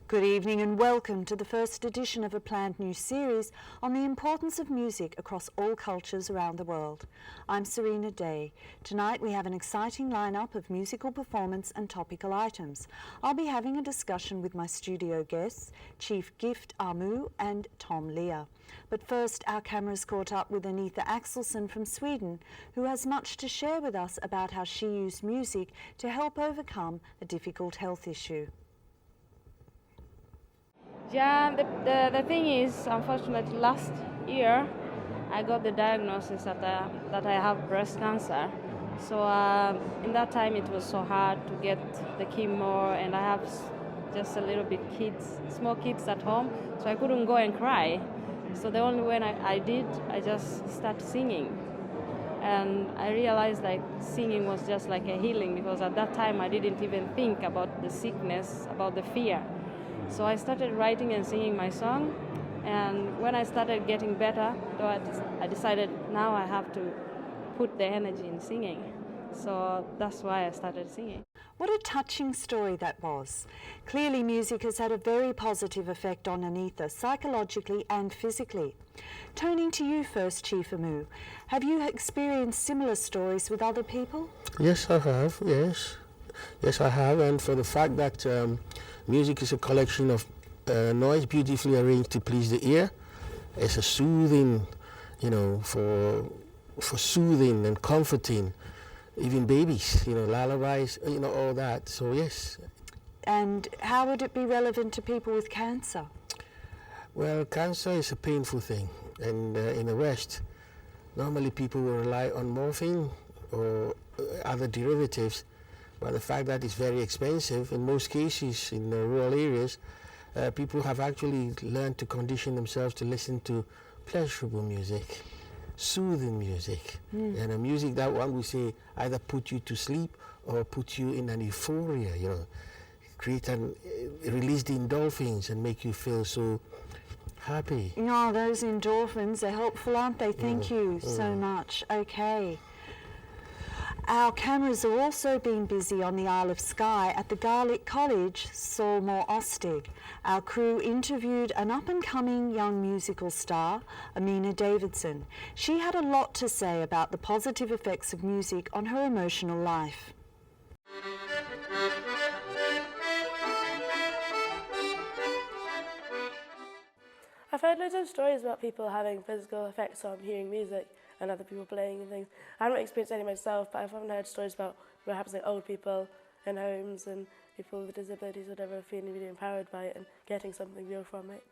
Good evening and welcome to the first edition of a planned new series on the importance of music across all cultures around the world. I'm Serena Day. Tonight we have an exciting lineup of musical performance and topical items. I'll be having a discussion with my studio guests, Chief Gift Amu and Tom Lear. But first, our cameras caught up with Anita Axelsson from Sweden, who has much to share with us about how she used music to help overcome a difficult health issue. Yeah, the thing is, unfortunately, last year I got the diagnosis that I have breast cancer. So in that time it was so hard to get the chemo, and I have just a little bit small kids at home, so I couldn't go and cry. So the only way I did, I just started singing. And I realized like singing was just like a healing, because at that time I didn't even think about the sickness, about the fear. So I started writing and singing my song, and when I started getting better, I decided now I have to put the energy in singing. So that's why I started singing. What a touching story that was. Clearly music has had a very positive effect on Anita, psychologically and physically. Turning to you first, Chief Amu, have you experienced similar stories with other people? Yes, I have, yes. Yes, I have, and for the fact that music is a collection of noise beautifully arranged to please the ear, it's a soothing, for soothing and comforting, even babies, lullabies, all that, so yes. And how would it be relevant to people with cancer? Well, cancer is a painful thing, and in the West, normally people will rely on morphine or other derivatives. But the fact that it's very expensive, in most cases in the rural areas, people have actually learned to condition themselves to listen to pleasurable music, soothing music, and a music that one would say either put you to sleep or put you in an euphoria, release the endorphins and make you feel so happy. Oh, those endorphins are helpful, aren't they? Thank you so much. Okay. Our cameras are also been busy on the Isle of Skye at the Gaelic College, Solmore Ostig. Our crew interviewed an up-and-coming young musical star, Amina Davidson. She had a lot to say about the positive effects of music on her emotional life. I've heard loads of stories about people having physical effects on hearing music and other people playing and things. I haven't experienced any myself, but I've often heard stories about perhaps like old people in homes and people with disabilities or whatever feeling really empowered by it and getting something real from it.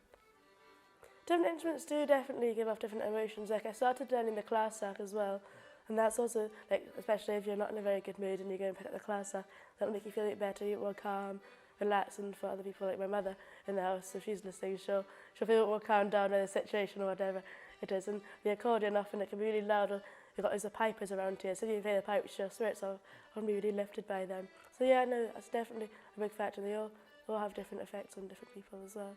Different instruments do definitely give off different emotions. Like I started learning the Clarsach as well, and that's also like, especially if you're not in a very good mood and you go and pick up the Clarsach, that'll make you feel a bit better, you're more calm, relaxed. And for other people like my mother in the house, if she's listening, she'll feel more calmed down in the situation or whatever it is. And the accordion often it can be really loud, or you've got loads of pipers around here, so if you play the pipes, your spirits will often be really lifted by them. So yeah, no, that's definitely a big factor. They all have different effects on different people as well.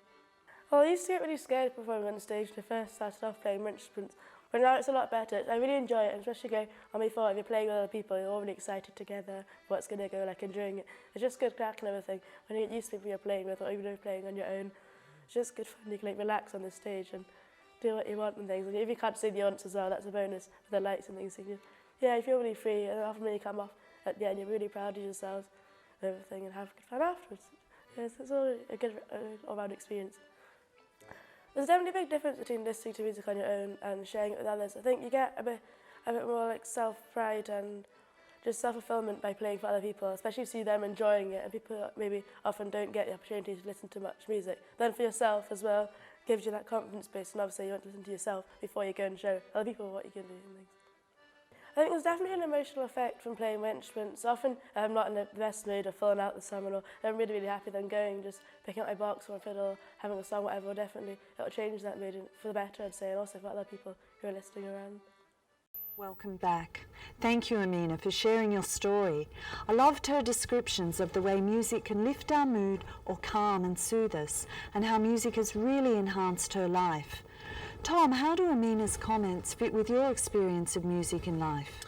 Well, I used to get really scared performing on stage when I first started off playing instruments, but now it's a lot better. I really enjoy it, and especially go on my phone, if you're playing with other people, you're all really excited together for what's going to go like enjoying it. It's just good crack and everything. When you get used to people you're playing with, or even if you're playing on your own, it's just good fun. You can like relax on the stage and do what you want and things. And if you can't see the audience as well, that's a bonus with the lights and things. So you feel really free, and often when you come off at the end, you're really proud of yourselves and everything, and have good fun afterwards. Yes, it's all a good all-round experience. There's definitely a big difference between listening to music on your own and sharing it with others. I think you get a bit more like self-pride and just self-fulfillment by playing for other people, especially if you see them enjoying it, and people maybe often don't get the opportunity to listen to much music. Then for yourself as well, gives you that confidence base, and obviously you want to listen to yourself before you go and show other people what you can do and things. I think there's definitely an emotional effect from playing my instruments. Often I'm not in the best mood or filling out the summer, or I'm really happy then going, just picking up my box or my fiddle, having a song, whatever, definitely it'll change that mood for the better, I'd say, and also for other people who are listening around. Welcome back. Thank you, Amina, for sharing your story. I loved her descriptions of the way music can lift our mood or calm and soothe us, and how music has really enhanced her life. Tom, how do Amina's comments fit with your experience of music in life?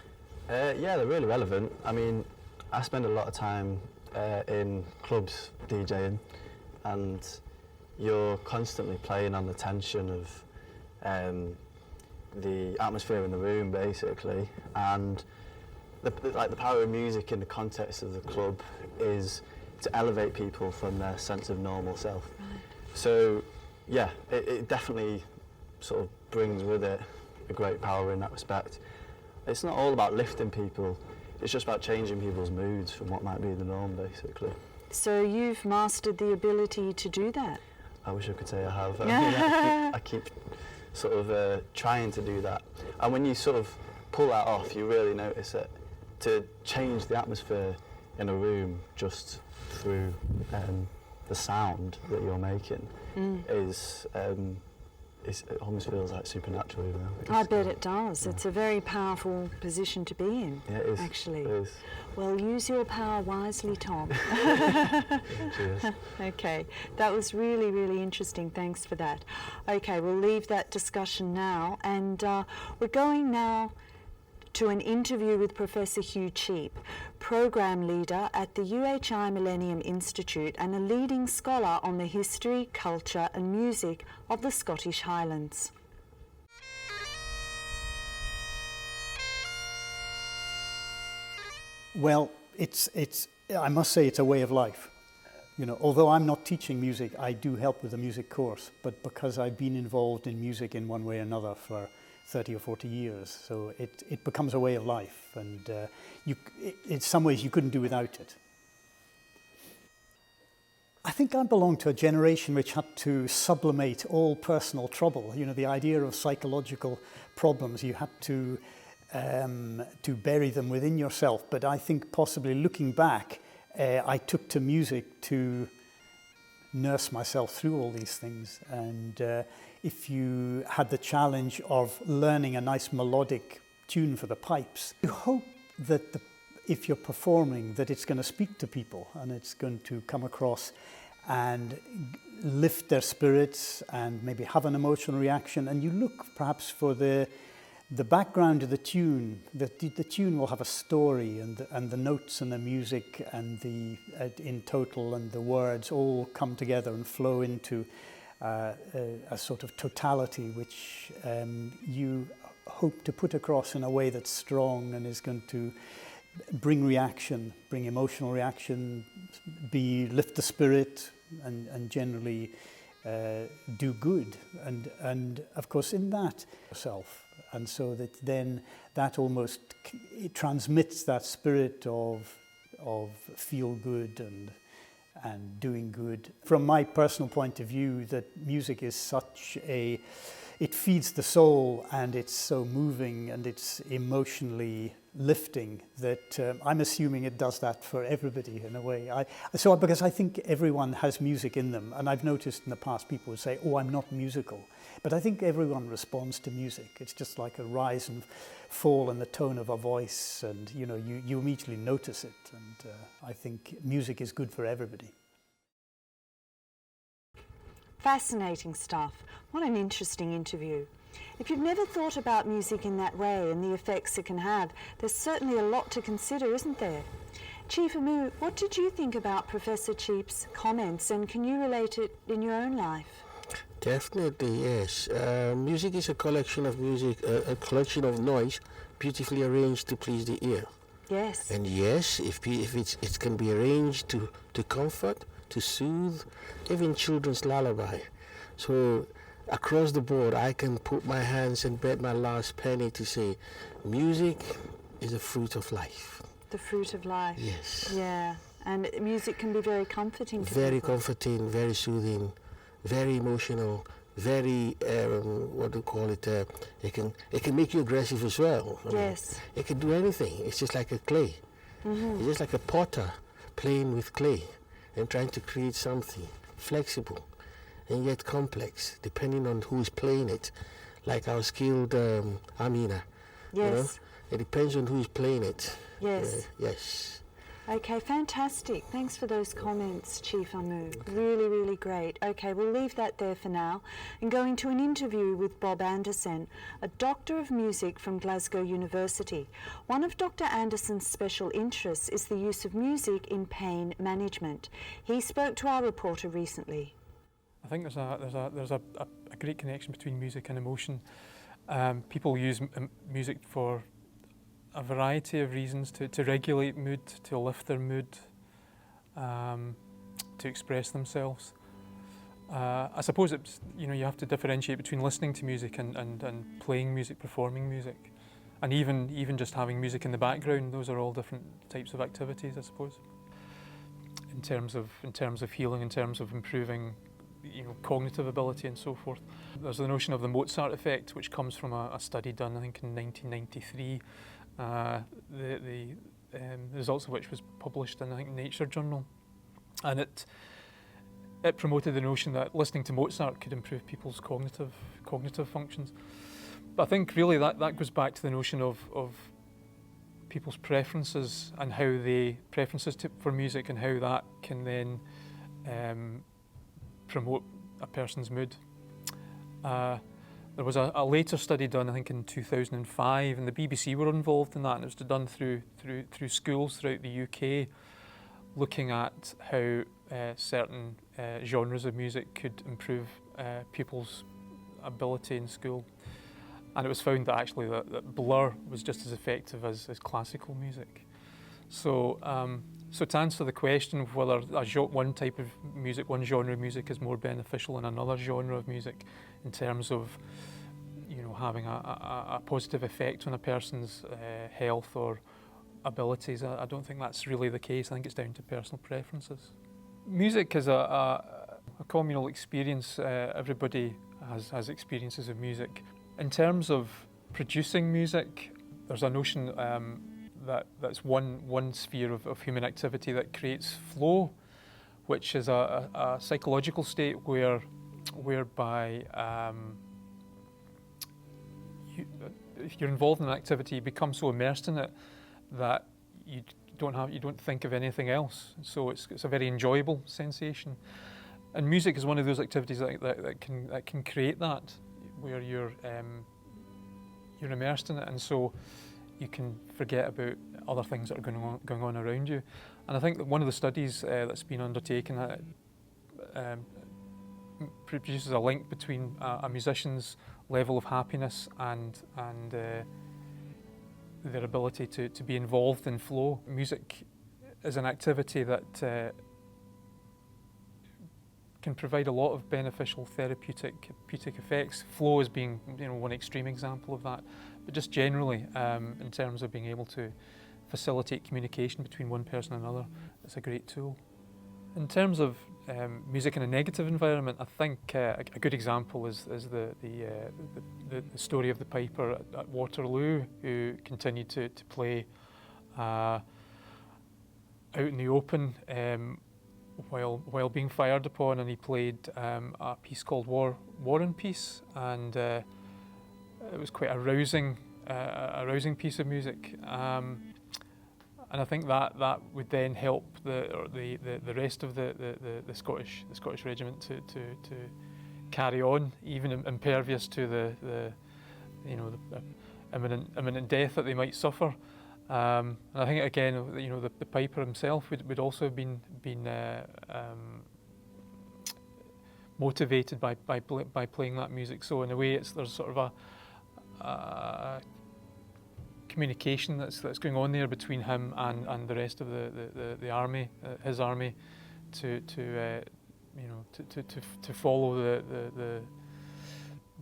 Yeah, they're really relevant. I mean, I spend a lot of time in clubs DJing, and you're constantly playing on the tension of the atmosphere in the room, basically, and the power of music in the context of the club is to elevate people from their sense of normal self. Right. So, yeah, it definitely sort of brings with it a great power in that respect. It's not all about lifting people, it's just about changing people's moods from what might be the norm, basically. So you've mastered the ability to do that? I wish I could say I have. I keep sort of trying to do that. And when you sort of pull that off, you really notice it. To change the atmosphere in a room just through the sound that you're making is it almost feels like supernatural, you know. I bet it does. It's a very powerful position to be in, Yeah, it is. actually. It is. Well, use your power wisely, Tom. Cheers. Okay, that was really, really interesting. Thanks for that. Okay, we'll leave that discussion now, and we're going now to an interview with Professor Hugh Cheap, Program Leader at the UHI Millennium Institute and a leading scholar on the history, culture and music of the Scottish Highlands. Well, I must say it's a way of life. You know, although I'm not teaching music, I do help with the music course, but because I've been involved in music in one way or another for 30 or 40 years, so it becomes a way of life, and in some ways you couldn't do without it. I think I belong to a generation which had to sublimate all personal trouble. You know, the idea of psychological problems, you had to bury them within yourself. But I think possibly looking back, I took to music to nurse myself through all these things. And if you had the challenge of learning a nice melodic tune for the pipes, you hope that if you're performing, that it's going to speak to people and it's going to come across and lift their spirits and maybe have an emotional reaction. And you look perhaps for the background of the tune. The tune will have a story, and the notes and the music and in total and the words all come together and flow into a sort of totality which you hope to put across in a way that's strong and is going to bring reaction, bring emotional reaction, lift the spirit, and generally do good. And of course in that yourself. And so that then that almost it transmits that spirit of feel good and doing good. From my personal point of view, that music is it feeds the soul, and it's so moving and it's emotionally lifting that I'm assuming it does that for everybody in a way. Because I think everyone has music in them, and I've noticed in the past people would say, "Oh, I'm not musical," but I think everyone responds to music. It's just like a rise and fall in the tone of a voice, and you know, you immediately notice it. And I think music is good for everybody. Fascinating stuff. What an interesting interview. If you've never thought about music in that way and the effects it can have, there's certainly a lot to consider, isn't there? Chief Amu, what did you think about Professor Cheap's comments, and can you relate it in your own life? Definitely, yes. Music is a collection of a collection of noise, beautifully arranged to please the ear. Yes. And yes, if it can be arranged to comfort, to soothe, even children's lullaby. So across the board, I can put my hands and bet my last penny to say, music is a fruit of life. The fruit of life. Yes. Yeah, and music can be very comforting to Very people. comforting, very soothing, very emotional, very what do you call it? It can make you aggressive as well. I mean, Yes. it can do anything. It's just like a clay. It's just like a potter playing with clay and trying to create something flexible and yet complex, depending on who's playing it. Like our skilled Amina. Yes. You know? It depends on who's playing it. Yes. Yes. Okay, fantastic. Thanks for those comments, Chief Amu. Really, really great. Okay, we'll leave that there for now and go into an interview with Bob Anderson, a Doctor of Music from Glasgow University. One of Dr. Anderson's special interests is the use of music in pain management. He spoke to our reporter recently. I think there's a great connection between music and emotion. People use music for a variety of reasons, to regulate mood, to lift their mood, to express themselves. I suppose it's, you have to differentiate between listening to music and playing music, performing music, and even just having music in the background. Those are all different types of activities, I suppose. In terms of healing, in terms of improving, cognitive ability and so forth. There's the notion of the Mozart effect, which comes from a study done, I think, in 1993. The results of which was published in, I think, Nature journal, and it promoted the notion that listening to Mozart could improve people's cognitive functions. But I think really that goes back to the notion of people's preferences and how for music and how that can then promote a person's mood. There was a later study done, I think, in 2005, and the BBC were involved in that, and it was done through schools throughout the UK, looking at how certain genres of music could improve pupils' ability in school. And it was found that actually that Blur was just as effective as classical music. So to answer the question of whether one type of music, one genre of music is more beneficial than another genre of music in terms of having a positive effect on a person's health or abilities, I don't think that's really the case. I think it's down to personal preferences. Music is a communal experience. Everybody has experiences of music. In terms of producing music, there's a notion that's one sphere of human activity that creates flow, which is a psychological state whereby if you're involved in an activity, you become so immersed in it that you don't think of anything else. So it's a very enjoyable sensation. And music is one of those activities that can create that, where you're immersed in it, and so you can forget about other things that are going on around you. And I think that one of the studies that's been undertaken produces a link between a musician's level of happiness and their ability to be involved in flow. Music is an activity that can provide a lot of beneficial therapeutic effects. Flow is being one extreme example of that, but just generally in terms of being able to facilitate communication between one person and another, it's a great tool. In terms of music in a negative environment, I think a good example is the story of the piper at Waterloo, who continued to play out in the open while being fired upon, and he played a piece called War and Peace, and it was quite a rousing piece of music. And I think that would then help the rest of the Scottish regiment to carry on, even impervious to the imminent death that they might suffer. And I think again, the piper himself would also have been motivated by playing that music. So in a way, there's sort of a communication that's going on there between him and the rest of the army, his army, to follow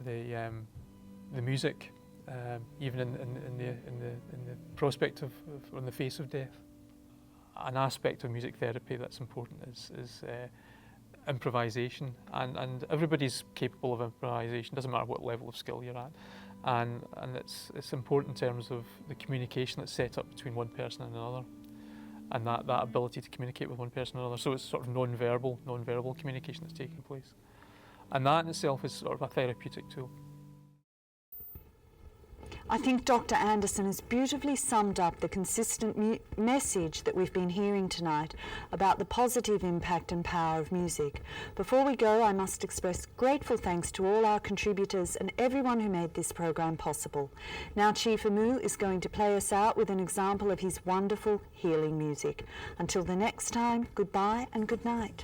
the music, even in the prospect of on the face of death. An aspect of music therapy that's important is improvisation, and everybody's capable of improvisation. Doesn't matter what level of skill you're at. And it's important in terms of the communication that's set up between one person and another, and that ability to communicate with one person and another. So it's sort of non-verbal communication that's taking place, and that in itself is sort of a therapeutic tool. I think Dr. Anderson has beautifully summed up the consistent message that we've been hearing tonight about the positive impact and power of music. Before we go, I must express grateful thanks to all our contributors and everyone who made this program possible. Now Chief Amu is going to play us out with an example of his wonderful healing music. Until the next time, goodbye and good night.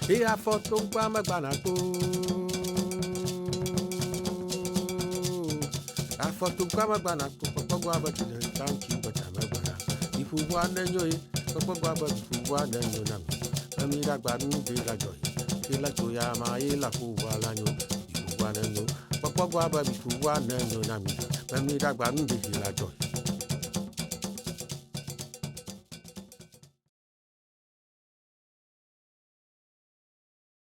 Ia foto kwa magbanako. A foto kwa magbanako. Papa ba ti le thank you but amagbara. Ifu wa nenyo e. Papa ba ifu wa nenyo na mi. Ami dagba nu de la joy. Ke la joya ma e la fu wa la nyo. Ifu wa nenyo. Papa ba ifu wa nenyo na mi. Ami dagba nu de la joy.